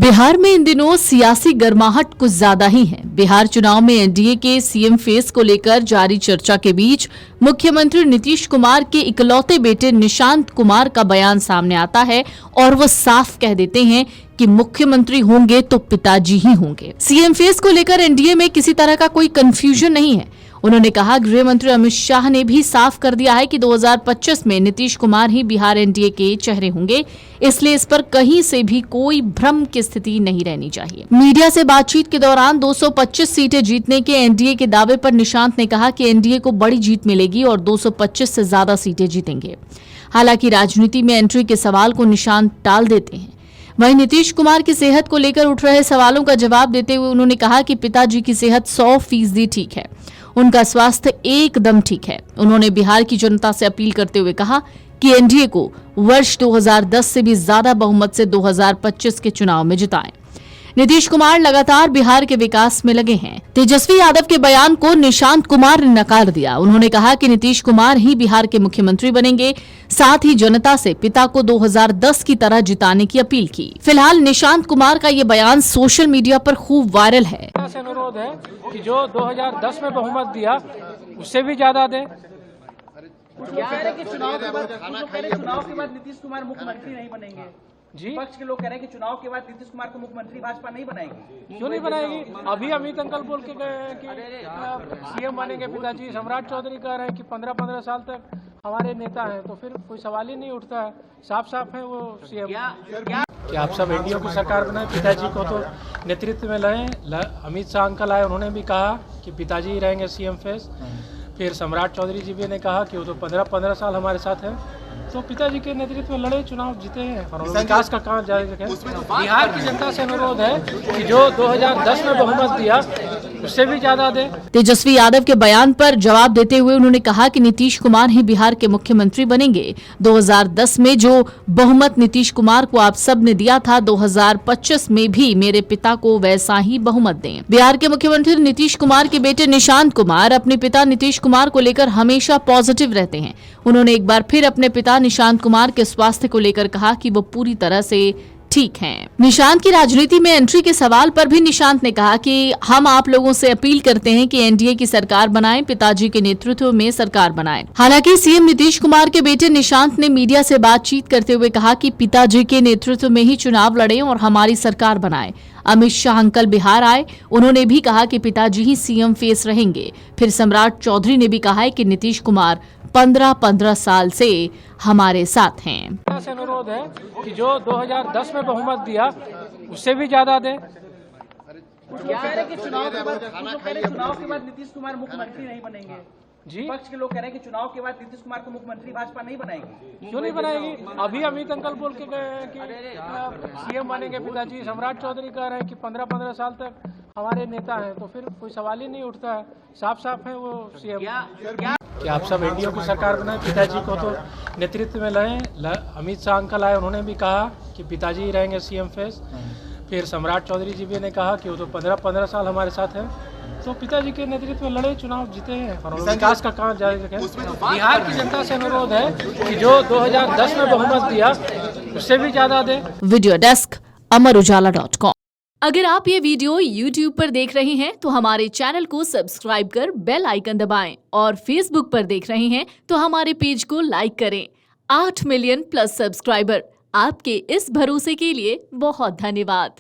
बिहार में इन दिनों सियासी गर्माहट कुछ ज्यादा ही है। बिहार चुनाव में एनडीए के सीएम फेस को लेकर जारी चर्चा के बीच मुख्यमंत्री नीतीश कुमार के इकलौते बेटे निशांत कुमार का बयान सामने आता है और वो साफ कह देते हैं कि मुख्यमंत्री होंगे तो पिताजी ही होंगे। सीएम फेस को लेकर एनडीए में किसी तरह का कोई कंफ्यूजन नहीं है। उन्होंने कहा, गृह मंत्री अमित शाह ने भी साफ कर दिया है कि 2025 में नीतीश कुमार ही बिहार एनडीए के चेहरे होंगे, इसलिए इस पर कहीं से भी कोई भ्रम की स्थिति नहीं रहनी चाहिए। मीडिया से बातचीत के दौरान 225 सीटें जीतने के एनडीए के दावे पर निशांत ने कहा कि एनडीए को बड़ी जीत मिलेगी और 225 से ज्यादा सीटें जीतेंगे। हालांकि राजनीति में एंट्री के सवाल को निशांत टाल देते हैं। वहीं नीतीश कुमार की सेहत को लेकर उठ रहे सवालों का जवाब देते हुए उन्होंने कहा कि पिताजी की सेहत 100% ठीक है, उनका स्वास्थ्य एकदम ठीक है। उन्होंने बिहार की जनता से अपील करते हुए कहा कि एनडीए को वर्ष 2010 से भी ज्यादा बहुमत से 2025 के चुनाव में जिताएं। नीतीश कुमार लगातार बिहार के विकास में लगे हैं। तेजस्वी यादव के बयान को निशांत कुमार ने नकार दिया। उन्होंने कहा कि नीतीश कुमार ही बिहार के मुख्यमंत्री बनेंगे, साथ ही जनता से पिता को 2010 की तरह जिताने की अपील की। फिलहाल निशांत कुमार का ये बयान सोशल मीडिया पर खूब वायरल है। अनुरोध है कि जो 2010 में बहुमत दिया उससे भी ज्यादा दे। चुनाव के बाद नीतीश कुमार मुख्यमंत्री नहीं बनेंगे जी। पक्ष के लोग कह रहे हैं कि चुनाव के बाद नीतीश कुमार को मुख्यमंत्री भाजपा नहीं बनाएगी। क्यों नहीं बनाएगी? अभी अमित अंकल बोल के गए हैं कि सीएम बनेंगे पिताजी। सम्राट चौधरी कह रहे हैं कि 15-15 साल तक हमारे नेता हैं, तो फिर कोई सवाल ही नहीं उठता है। साफ साफ है वो सीएम। कि आप सब एनडीए की सरकार बनाए, पिताजी को तो नेतृत्व में लाएं। अमित शाह अंकल आए, उन्होंने भी कहा कि पिताजी ही रहेंगे सीएम फेस। फिर सम्राट चौधरी जी भी ने कहा कि वो तो 15-15 साल हमारे साथ हैं, तो पिताजी के नेतृत्व में लड़े, चुनाव जीते हैं और विकास का काम जारी रखें। बिहार की जनता से अनुरोध है कि जो 2010 में बहुमत दिया उससे भी ज्यादा दे। तेजस्वी यादव के बयान पर जवाब देते हुए उन्होंने कहा कि नीतीश कुमार ही बिहार के मुख्यमंत्री बनेंगे। 2010 में जो बहुमत नीतीश कुमार को आप सब ने दिया था, 2025 में भी मेरे पिता को वैसा ही बहुमत दें। बिहार के मुख्यमंत्री नीतीश कुमार के बेटे निशांत कुमार अपने पिता नीतीश कुमार को लेकर हमेशा पॉजिटिव रहते हैं। उन्होंने एक बार फिर अपने पिता निशांत कुमार के स्वास्थ्य को लेकर कहा कि वो पूरी तरह से ठीक हैं। निशांत की राजनीति में एंट्री के सवाल पर भी निशांत ने कहा कि हम आप लोगों से अपील करते हैं कि एनडीए की सरकार बनाएं, पिताजी के नेतृत्व में सरकार बनाएं। हालांकि सीएम नीतीश कुमार के बेटे निशांत ने मीडिया से बातचीत करते हुए कहा कि पिताजी के नेतृत्व में ही चुनाव लड़ें और हमारी सरकार बनाएं। अमित शाह अंकल बिहार आए, उन्होंने भी कहा कि पिताजी ही सीएम फेस रहेंगे। फिर सम्राट चौधरी ने भी कहा है कि नीतीश कुमार 15-15 साल से हमारे साथ हैं। अनुरोध है कि जो 2010 में बहुमत दिया उससे भी ज्यादा दे। चुनाव के बाद नीतीश कुमार मुख्यमंत्री नहीं बनेंगे जी। पक्ष के लोग कह रहे हैं कि चुनाव के बाद नीतीश कुमार को मुख्यमंत्री भाजपा नहीं बनाएगी। क्यों नहीं बनाएगी? अभी अमित अंकल बोल के गए हैं कि सीएम बनेंगे पिताजी। सम्राट चौधरी कह रहे हैं कि 15-15 साल तक हमारे नेता हैं, तो फिर कोई सवाल ही नहीं उठता है। साफ साफ है वो सीएम। कि आप सब एनडीए की सरकार बनाए, पिताजी को तो नेतृत्व में लाएं। अमित शाह अंकल आए, उन्होंने भी कहा कि पिताजी ही रहेंगे सीएम फेस। फिर सम्राट चौधरी जी भी ने कहा कि वो तो 15-15 साल हमारे साथ हैं, तो पिताजी के नेतृत्व में लड़े, चुनाव जीते हैं और विकास का काम जारी रखें। बिहार की जनता से अनुरोध है कि जो 2010 में बहुमत दिया उससे भी ज्यादा दे। Video desk अमरउजाला.com। अगर आप ये वीडियो YouTube पर देख रहे हैं तो हमारे चैनल को सब्सक्राइब कर बेल आइकन दबाएं और Facebook पर देख रहे हैं तो हमारे पेज को लाइक करें। 8 मिलियन प्लस सब्सक्राइबर, आपके इस भरोसे के लिए बहुत धन्यवाद।